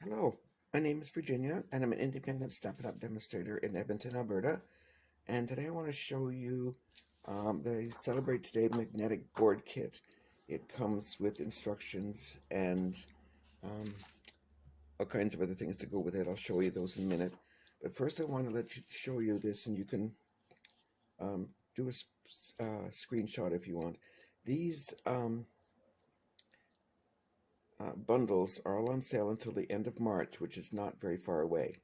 Hello, my name is Virginia, and I'm an independent Stampin' Up! Demonstrator in Edmonton, Alberta. And today I want to show you the Celebrate Today magnetic board kit. It comes with instructions and um, all kinds of other things to go with it. I'll show you those in a minute. But first I want to show you this, and you can do a screenshot if you want. These bundles are all on sale until the end of March, which is not very far away.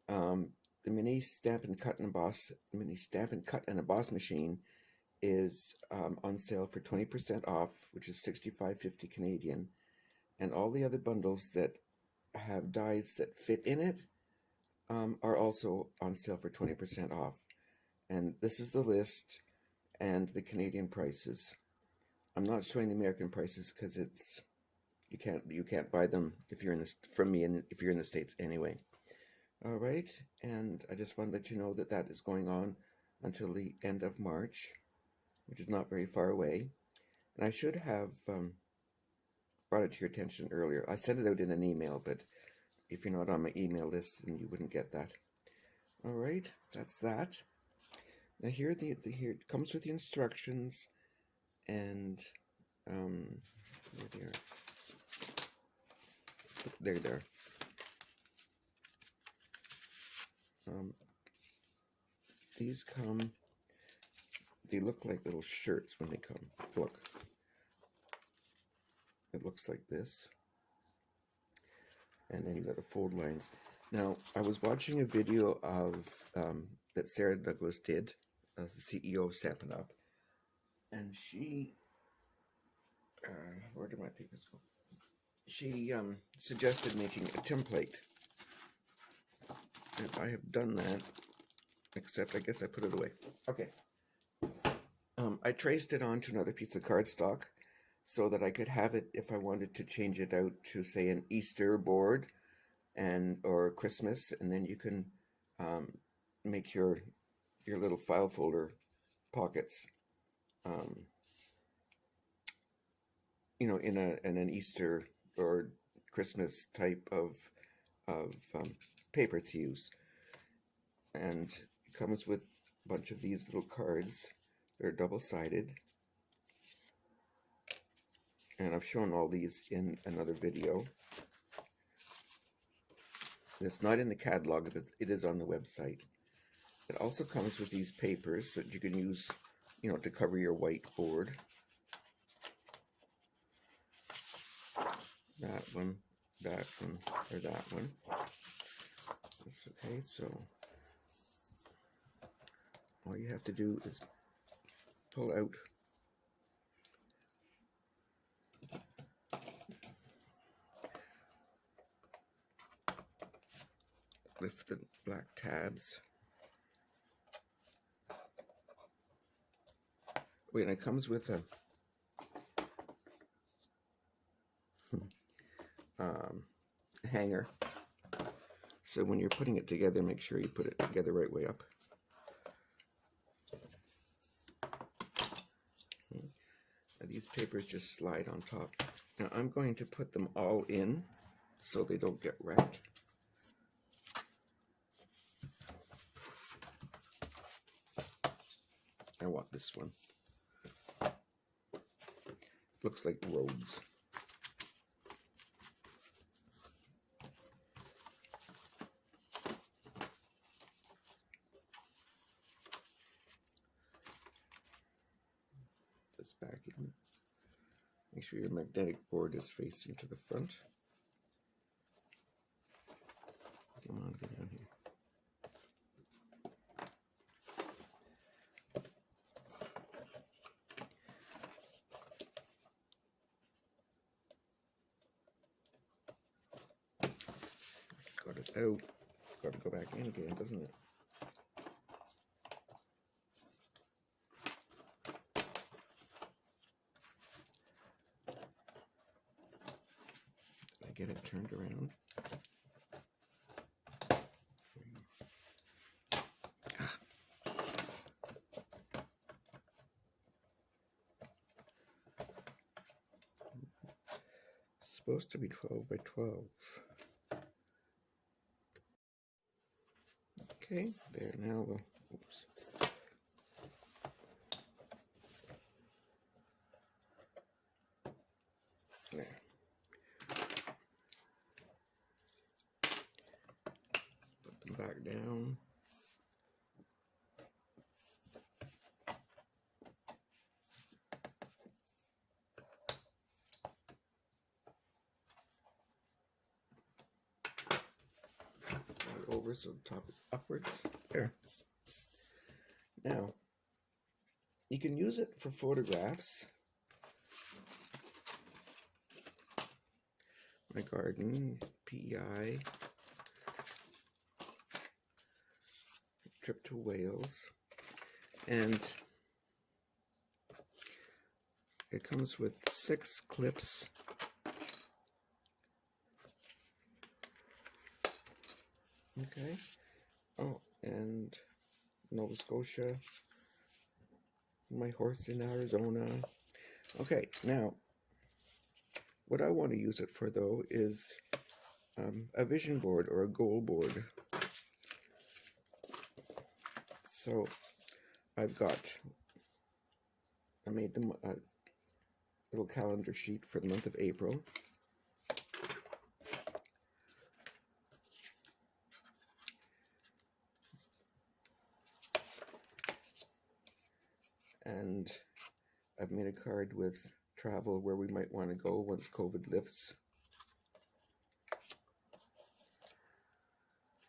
The mini Stampin' Cut and Emboss machine is on sale for 20% off, which is $65.50 Canadian, and all the other bundles that have dies that fit in it are also on sale for 20% off. And this is the list and the Canadian prices. I'm not showing the American prices because it's you can't buy them if you're in this from me, and if you're in the States anyway. All right, and I just want to let you know that that is going on until the end of March, which is not very far away. And I should have brought it to your attention earlier. I sent it out in an email, but if you're not on my email list, then you wouldn't get that. All right, that's that. Now here it comes with the instructions, and there. These come. They look like little shirts when they come. Look. It looks like this. And then you got the fold lines. Now, I was watching a video of that Sarah Douglas did, as the CEO of Stampin' Up! And she, where did my papers go? She suggested making a template. And I have done that, except I guess I put it away. Okay. I traced it onto another piece of cardstock so that I could have it if I wanted to change it out to, say, an Easter board or Christmas, and then you can make your little file folder pockets, you know, in an Easter or Christmas type of paper to use. And it comes with a bunch of these little cards. They're double-sided. And I've shown all these in another video. It's not in the catalog, but it is on the website. It also comes with these papers that you can use, you know, to cover your whiteboard. That one, or that one. That's okay, so all you have to do is pull out lift the black tabs. Wait, and it comes with a hanger. So when you're putting it together, make sure you put it together right way up. Now these papers just slide on top. Now I'm going to put them all in so they don't get wrapped. I want this one. Looks like robes. This back in. Make sure your magnetic board is facing to the front. Come on, get down here. Got it out. Got to go back in again, doesn't it? I get it turned around. Supposed to be 12 by 12. Okay, there now we'll, oops. There. Put them back down. Over so the top is upwards. There. Now, you can use it for photographs. My garden, PEI, trip to Wales, and it comes with 6 clips. Okay. Oh, and Nova Scotia, my horse in Arizona. Okay, now, what I want to use it for, though, is a vision board or a goal board. So, I made them a little calendar sheet for the month of April. And I've made a card with travel where we might want to go once COVID lifts.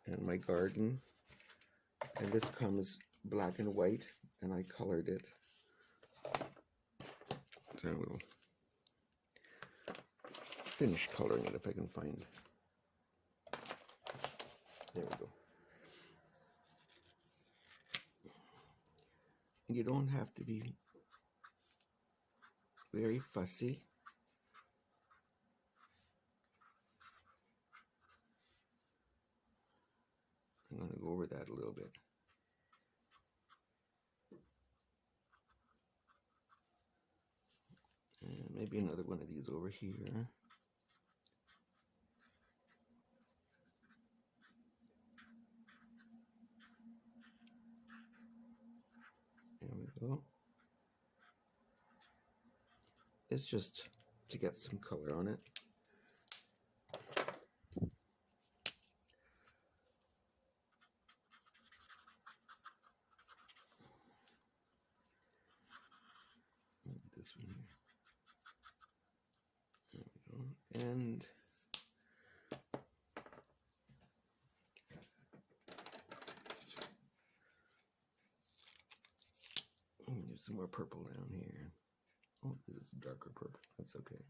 And my garden. And this comes black and white, and I colored it. So I will finish coloring it if I can find. There we go. You don't have to be very fussy. I'm going to go over that a little bit. And maybe another one of these over here. There we go. It's just to get some color on it. This one here. There we go. And there's some more purple down here. Oh, this is darker purple. That's okay.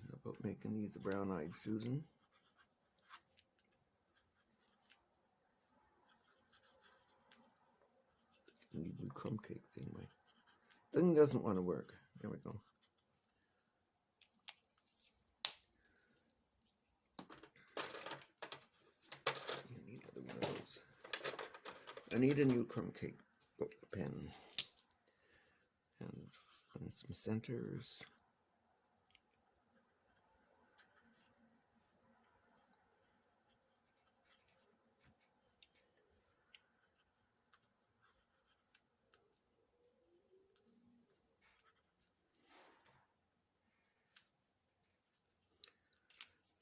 How about making these a brown-eyed Susan? Need new crumb cake thing. My thing doesn't want to work. There we go. I need another one of those. I need a new crumb cake pen and some centers.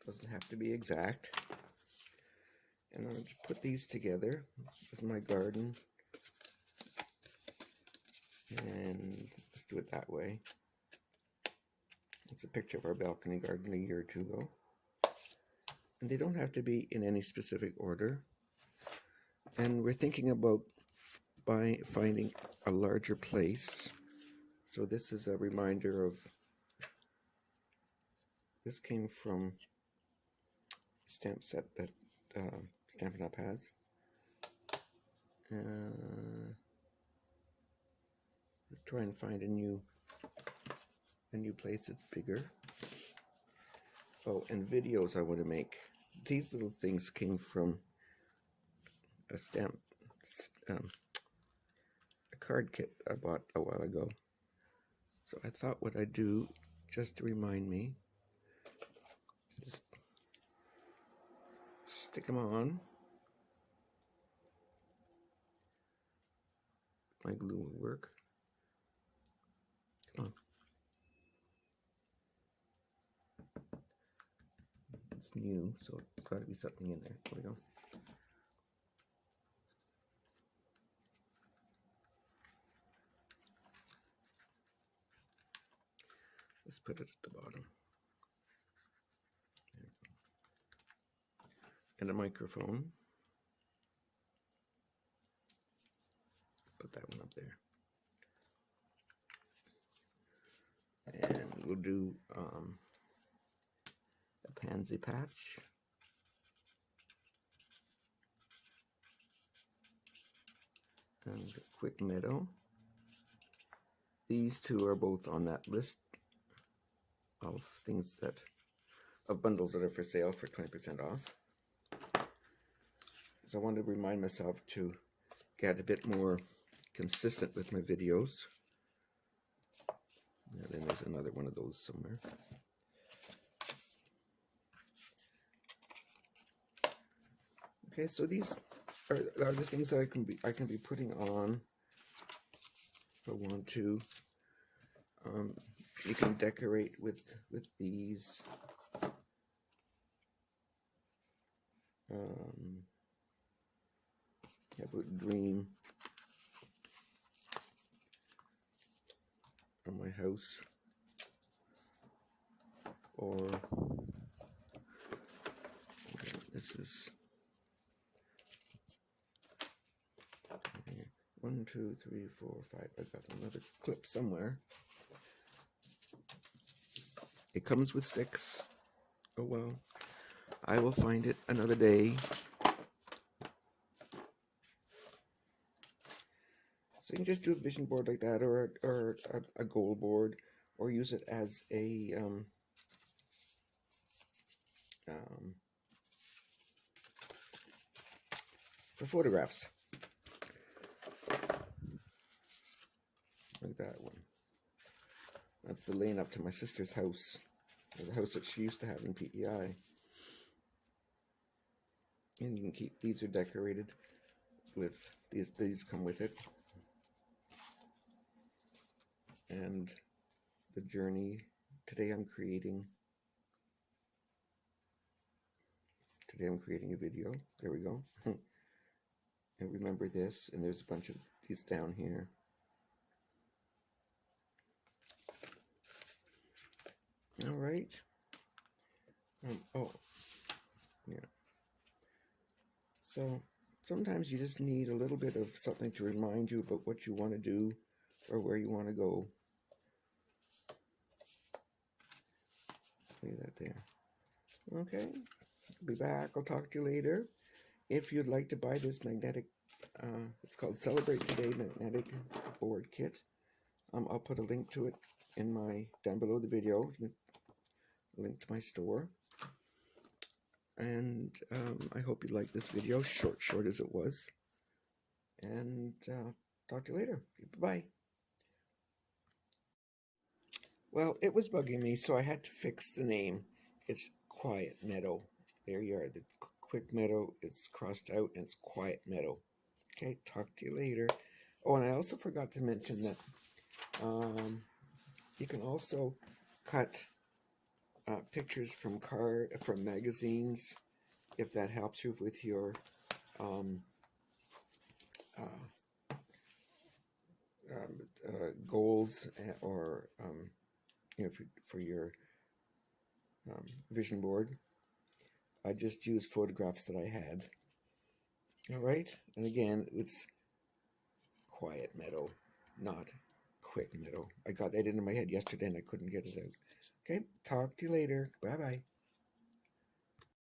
Doesn't have to be exact. And I'll just put these together. This is my garden. And let's do it that way. It's a picture of our balcony garden a year or two ago. And they don't have to be in any specific order. And we're thinking about finding a larger place. So this is a reminder of, this came from a stamp set that Stampin' Up has. Let's try and find a new place that's bigger. Oh, and videos I want to make. These little things came from a a card kit I bought a while ago. So I thought what I'd do, just to remind me, is stick them on. My glue will work. Come on. It's new, so it's got to be something in there. There we go. Let's put it at the bottom. There we go. And a microphone. Put that one up there. And we'll do a pansy patch. And a quick meadow. These two are both on that list of things of bundles that are for sale for 20% off. So I wanted to remind myself to get a bit more consistent with my videos. And then there's another one of those somewhere. Okay, so these are the things that I can be putting on if I want to. You can decorate with these. I put dream on my house, or this is 1, 2, 3, 4, 5. I've got another clip somewhere. It comes with 6. Oh well, I will find it another day. So you can just do a vision board like that, or a goal board, or use it as a for photographs, like that one. That's the lane up to my sister's house, or the house that she used to have in PEI. And you can keep, these are decorated with these come with it. And the journey, today I'm creating a video. There we go. And remember this, and there's a bunch of these down here. All right. Oh, yeah. So sometimes you just need a little bit of something to remind you about what you want to do or where you want to go. Leave that there. Okay. I'll be back. I'll talk to you later. If you'd like to buy this magnetic, it's called Celebrate Today Magnetic Board Kit. I'll put a link to it down below the video. A link to my store. And I hope you liked this video, short as it was. And talk to you later. Bye-bye. Well, it was bugging me, so I had to fix the name. It's Quiet Meadow. There you are. The Quick Meadow is crossed out, and it's Quiet Meadow. Okay, talk to you later. Oh, and I also forgot to mention that you can also cut pictures from magazines, if that helps you with your goals, or for your vision board. I just used photographs that I had. All right, and again, it's Quiet Meadow, not Quick Meadow. I got that into my head yesterday and I couldn't get it out. Okay, talk to you later. Bye-bye.